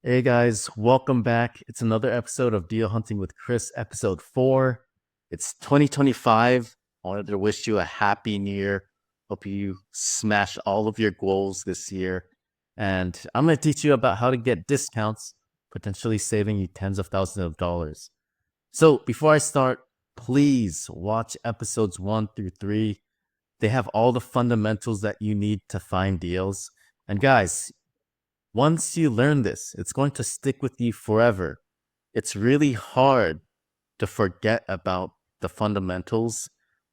Hey guys, welcome back. It's another episode of Deal Hunting with Chris, episode 4. It's 2025. I wanted to wish you a happy new year. Hope you smash all of your goals this year. And I'm going to teach you about how to get discounts, potentially saving you tens of thousands of dollars. So before I start, please watch episodes 1 through 3. They have all the fundamentals that you need to find deals. And guys, once you learn this, it's going to stick with you forever. It's really hard to forget about the fundamentals.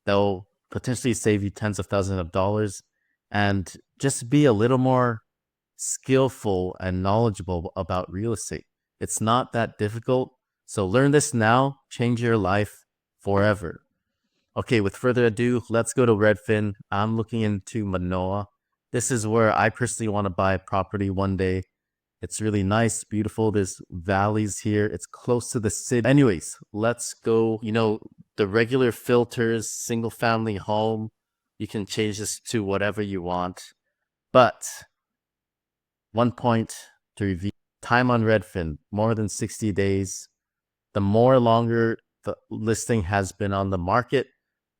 They'll potentially save you tens of thousands of dollars and just be a little more skillful and knowledgeable about real estate. It's not that difficult. So learn this now, change your life forever. Okay, with further ado, let's go to Redfin. I'm looking into Manoa. This is where I personally want to buy a property one day. It's really nice, beautiful. There's valleys here. It's close to the city. Anyways, let's go. The regular filters, single family home, you can change this to whatever you want. But one point to review, time on Redfin, more than 60 days. The more longer the listing has been on the market,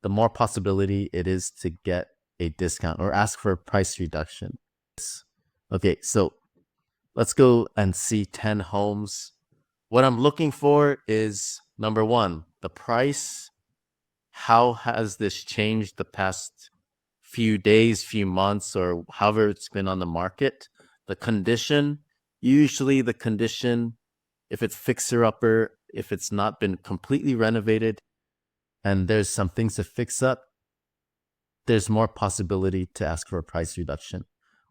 the more possibility it is to get a discount or ask for a price reduction. Okay, so let's go and see 10 homes. What I'm looking for is number one, the price. How has this changed the past few days, few months, or however it's been on the market? The condition, usually the condition, if it's fixer upper, if it's not been completely renovated and there's some things to fix up, there's more possibility to ask for a price reduction.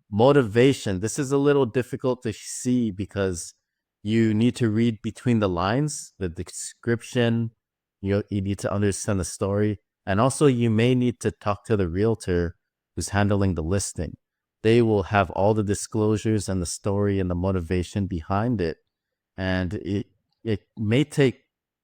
Motivation, this is a little difficult to see because you need to read between the lines, the description, you need to understand the story, and also you may need to talk to the realtor who's handling the listing. They will have all the disclosures and the story and the motivation behind it, and it may take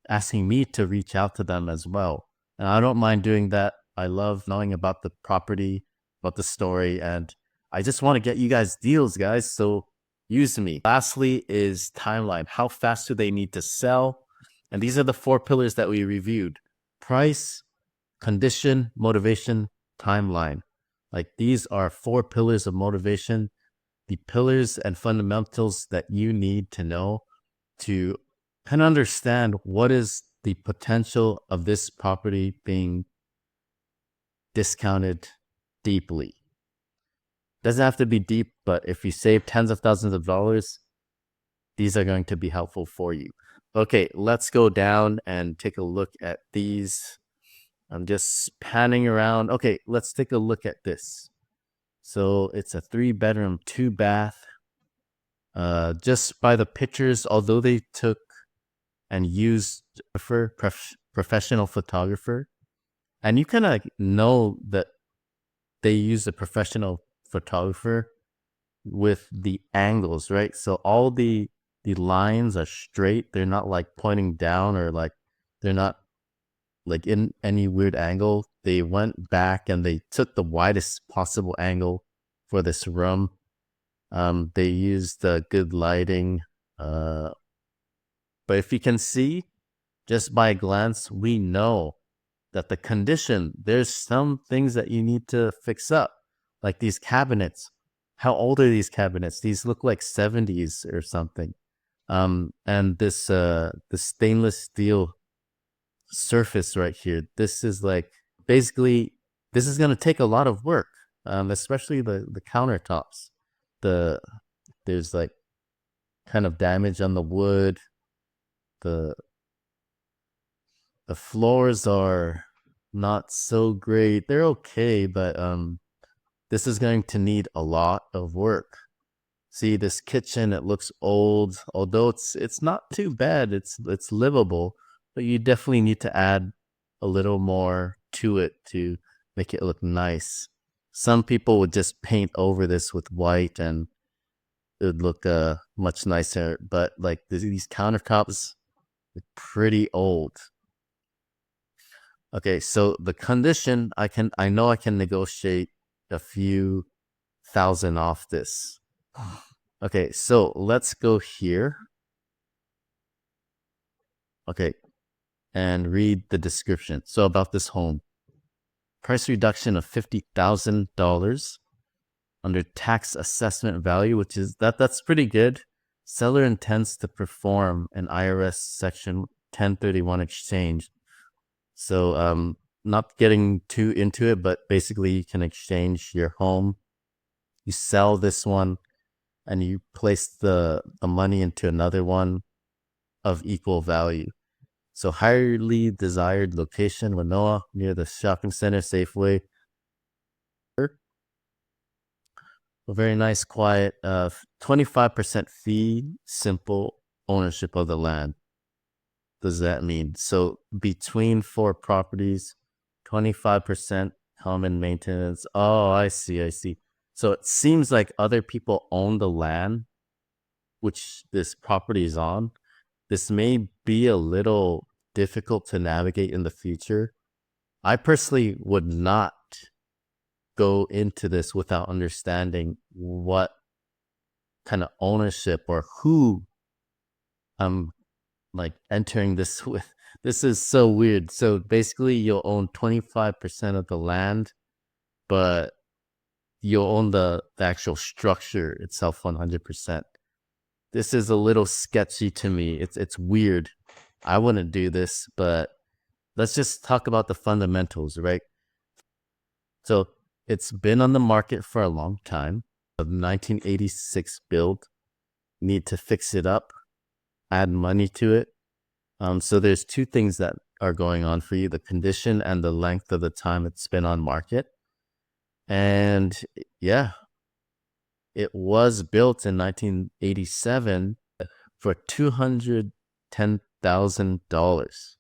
asking me to reach out to them as well. And I don't mind doing that. I love knowing about the property, about the story, and I just want to get you guys deals, guys. So use me. Lastly is timeline. How fast do they need to sell? And these are the 4 pillars that we reviewed: price, condition, motivation, timeline. Like these are 4 pillars of motivation, the pillars and fundamentals that you need to know to kind of understand what is the potential of this property being discounted deeply. Doesn't have to be deep, but if you save tens of thousands of dollars, these are going to be helpful for you. Okay, let's go down and take a look at these. I'm just panning around. Okay, let's take a look at this. So it's a 3-bedroom, 2-bath. Just by the pictures, although they took and used professional photographer, and you kind of know that they use a professional photographer with the angles, right? So all the lines are straight. They're not like pointing down or like they're not like in any weird angle. They went back and they took the widest possible angle for this room. They used good lighting. But if you can see, just by a glance, we know that the condition, there's some things that you need to fix up, like these cabinets. How old are these cabinets? These look like 70s or something. And the stainless steel surface right here, this is like basically this is gonna take a lot of work, especially the countertops. The there's like kind of damage on the wood. The the floors are not so great. They're okay, but this is going to need a lot of work. See this kitchen, it looks old, although it's not too bad. It's livable, but you definitely need to add a little more to it to make it look nice. Some people would just paint over this with white and it would look much nicer, but like these countertops are pretty old. Okay, so the condition, I know I can negotiate a few thousand off this. Okay, so let's go here. Okay, and read the description. So about this home, price reduction of $50,000 under tax assessment value, which is that's pretty good. Seller intends to perform an IRS Section 1031 exchange. So not getting too into it, but basically you can exchange your home. You sell this one and you place the money into another one of equal value. So highly desired location, Manoa, near the shopping center, Safeway. A very nice, quiet, 25% fee, simple ownership of the land. Does that mean? So between four properties, 25% common maintenance. Oh, I see, I see. So it seems like other people own the land which this property is on. This may be a little difficult to navigate in the future. I personally would not go into this without understanding what kind of ownership or who I'm like entering this with. This is so weird. So basically, you'll own 25% of the land, but you'll own the actual structure itself 100%. This is a little sketchy to me. It's weird. I wouldn't do this, but let's just talk about the fundamentals, right? So it's been on the market for a long time. A 1986 build, need to fix it up, add money to it. So there's two things that are going on for you: the condition and the length of the time it's been on market. And yeah, it was built in 1987 for $210,000.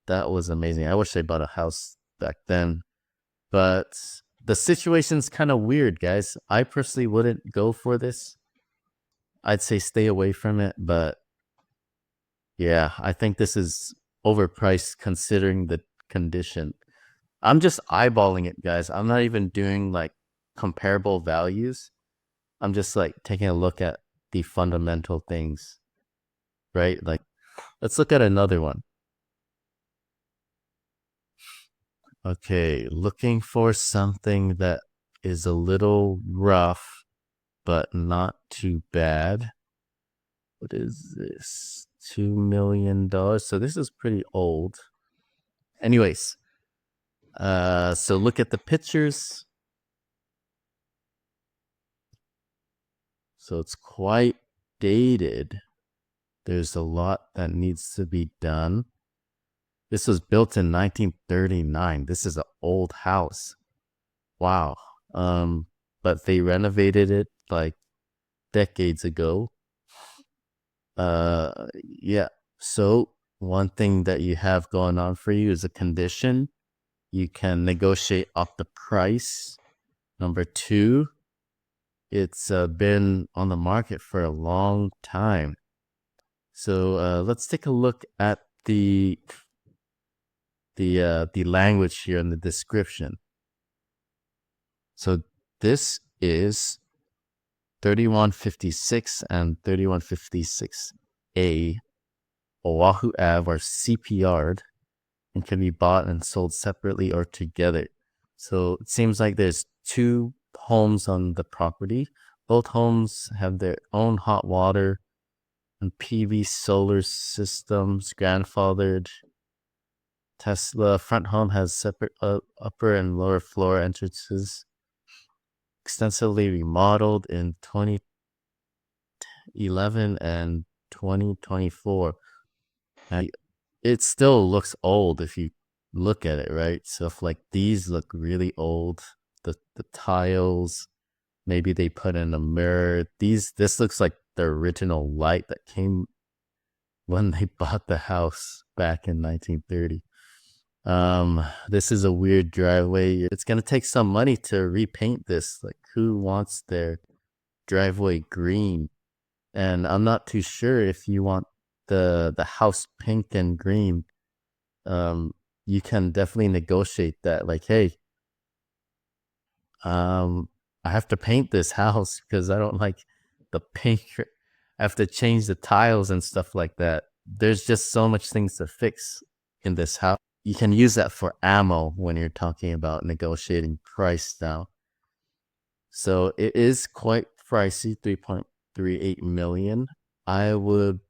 That was amazing. I wish I bought a house back then. But the situation's kind of weird, guys. I personally wouldn't go for this. I'd say stay away from it. But yeah, I think this is overpriced considering the condition. I'm just eyeballing it, guys. I'm not even doing like comparable values. I'm just like taking a look at the fundamental things, right? Like, let's look at another one. Okay, looking for something that is a little rough, but not too bad. What is this? $2 million. So this is pretty old. Anyways, so look at the pictures. So it's quite dated. There's a lot that needs to be done. This was built in 1939. This is an old house. Wow. But they renovated it like decades ago. Yeah. So one thing that you have going on for you is a condition. You can negotiate up the price. Number two, it's been on the market for a long time. So let's take a look at the language here in the description. So this is 3156 and 3156A Oahu Ave are CPR'd and can be bought and sold separately or together. So it seems like there's two homes on the property. Both homes have their own hot water and PV solar systems, grandfathered. Tesla front home has separate upper and lower floor entrances, extensively remodeled in 2011 and 2024. And it still looks old if you look at it, right? So if like these look really old, the tiles, maybe they put in a mirror. This looks like the original light that came when they bought the house back in 1930. This is a weird driveway. It's gonna take some money to repaint this. Like, who wants their driveway green? And I'm not too sure if you want the house pink and green. You can definitely negotiate that. Like, hey, I have to paint this house because I don't like the paint. I have to change the tiles and stuff like that. There's just so much things to fix in this house. You can use that for ammo when you're talking about negotiating price now. So it is quite pricey, 3.38 million. I would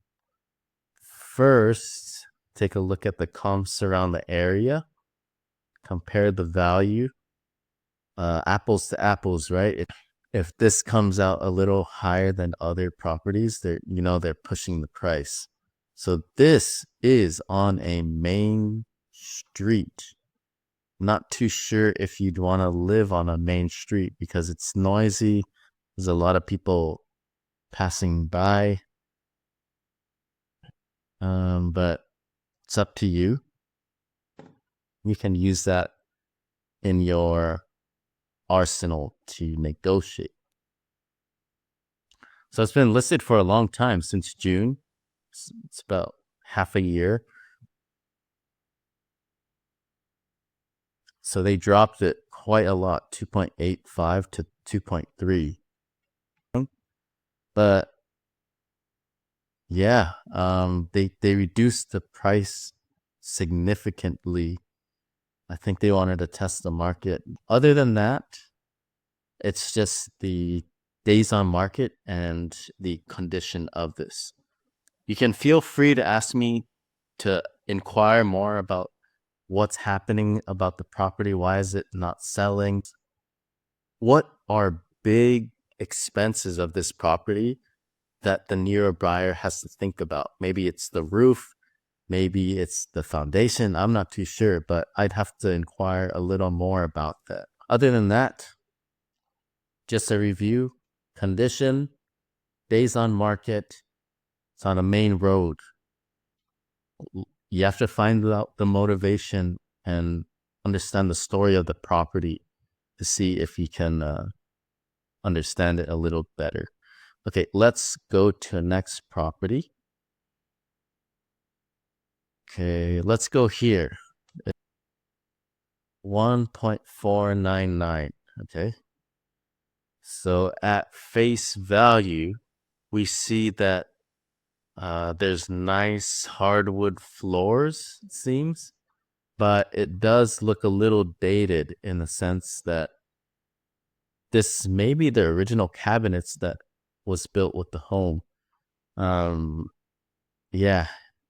first take a look at the comps around the area, compare the value, apples to apples, right? If this comes out a little higher than other properties, they're pushing the price. So this is on a main street. Not too sure if you'd want to live on a main street because it's noisy. There's a lot of people passing by. But it's up to you. You can use that in your arsenal to negotiate. So it's been listed for a long time, since June. It's about half a year. So they dropped it quite a lot, 2.85 to 2.3. But yeah, they reduced the price significantly. I think they wanted to test the market. Other than that, it's just the days on market and the condition of this. You can feel free to ask me to inquire more about what's happening about the property. Why is it not selling? What are big expenses of this property that the newer buyer has to think about? Maybe it's the roof, maybe it's the foundation. I'm not too sure, but I'd have to inquire a little more about that. Other than that, just a review, condition, days on market, it's on a main road. You have to find out the motivation and understand the story of the property to see if you can understand it a little better. Okay, let's go to the next property. Okay, let's go here. 1.499. Okay. So at face value, we see that there's nice hardwood floors, it seems, but it does look a little dated in the sense that this may be the original cabinets that was built with the home. Yeah,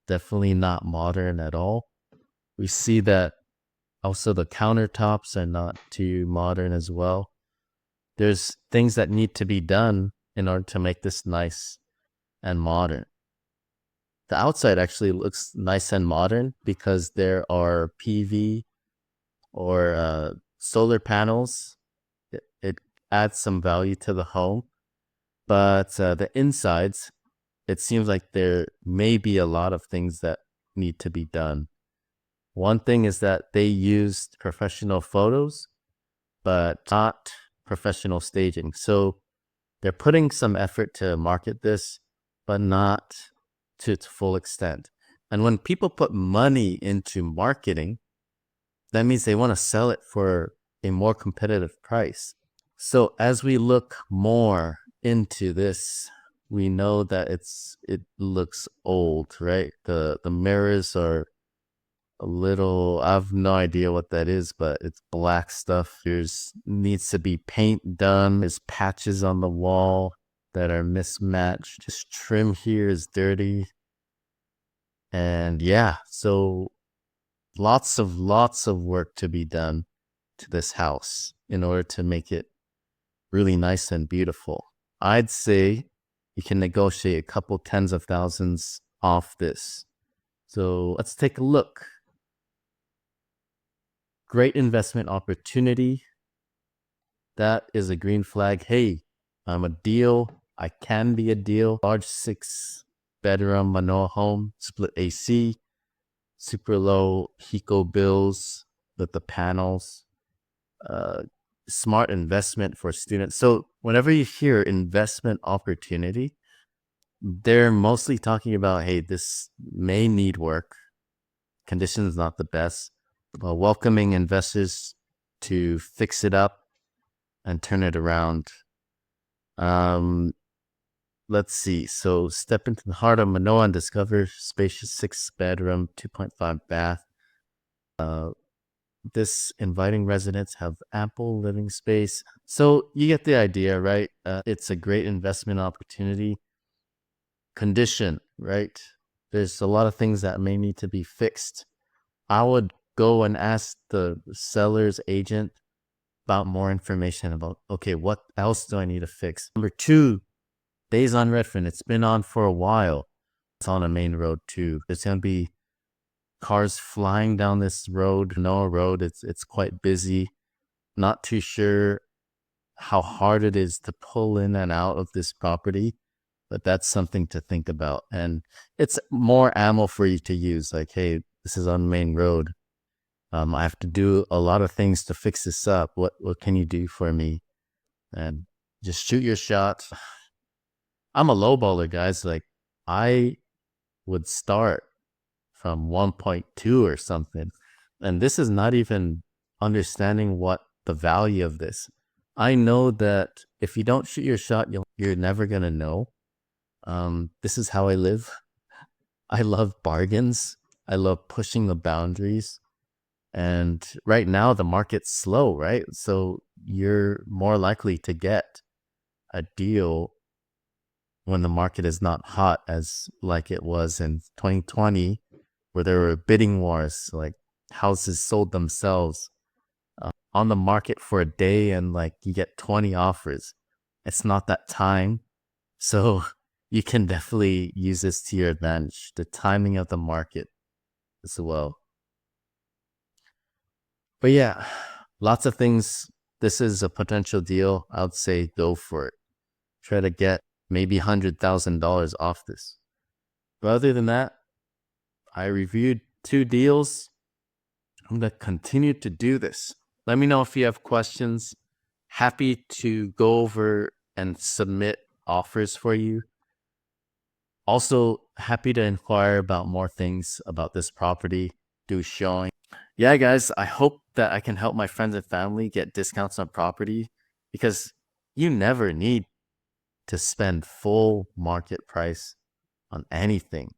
definitely not modern at all. We see that also the countertops are not too modern as well. There's things that need to be done in order to make this nice and modern. The outside actually looks nice and modern because there are PV or solar panels. It adds some value to the home. But the insides, it seems like there may be a lot of things that need to be done. One thing is that they used professional photos, but not professional staging. So they're putting some effort to market this, but not to its full extent. And when people put money into marketing, that means they want to sell it for a more competitive price. So as we look more into this, we know that it looks old, right? The mirrors are a little, I have no idea what that is, but it's black stuff. There's needs to be paint done. There's patches on the wall that are mismatched. Just trim here is dirty. And yeah, so lots of work to be done to this house in order to make it really nice and beautiful. I'd say you can negotiate a couple tens of thousands off this. So let's take a look. Great investment opportunity. That is a green flag. Hey, I'm a deal. I can be a deal. Large 6-bedroom Manoa home, split AC, super low HECO bills with the panels. Smart investment for students. So whenever you hear investment opportunity, they're mostly talking about, hey, this may need work. Condition is not the best. Welcoming investors to fix it up and turn it around. let's see. So step into the heart of Manoa and discover spacious 6-bedroom, 2.5 bath. This inviting residence have ample living space. So you get the idea, right? It's a great investment opportunity. Condition, right? There's a lot of things that may need to be fixed. I would go and ask the seller's agent about more information about, okay, what else do I need to fix? Number two, days on Redfin. It's been on for a while. It's on a main road too. There's going to be cars flying down this road, Noah Road. It's quite busy. Not too sure how hard it is to pull in and out of this property, but that's something to think about. And it's more ammo for you to use. Like, hey, this is on main road. I have to do a lot of things to fix this up. What can you do for me? And just shoot your shot. I'm a low baller, guys. Like, I would start from 1.2 or something. And this is not even understanding what the value of this. I know that if you don't shoot your shot, you're never going to know. This is how I live. I love bargains. I love pushing the boundaries. And right now the market's slow, right? So you're more likely to get a deal when the market is not hot, as like it was in 2020, where there were bidding wars, like houses sold themselves on the market for a day and like you get 20 offers. It's not that time. So you can definitely use this to your advantage, the timing of the market as well. But yeah, lots of things. This is a potential deal. I would say go for it. Try to get maybe $100,000 off this. But other than that, I reviewed 2 deals. I'm going to continue to do this. Let me know if you have questions. Happy to go over and submit offers for you. Also, happy to inquire about more things about this property. Do showing. Yeah, guys, I hope that I can help my friends and family get discounts on property, because you never need to spend full market price on anything.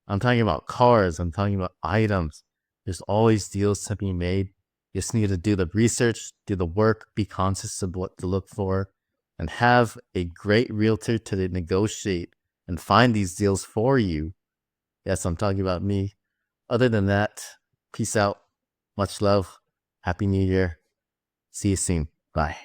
I'm talking about cars. I'm talking about items. There's always deals to be made. You just need to do the research, do the work, be conscious of what to look for, and have a great realtor to negotiate and find these deals for you. Yes, I'm talking about me. Other than that, peace out. Much love. Happy New Year. See you soon. Bye.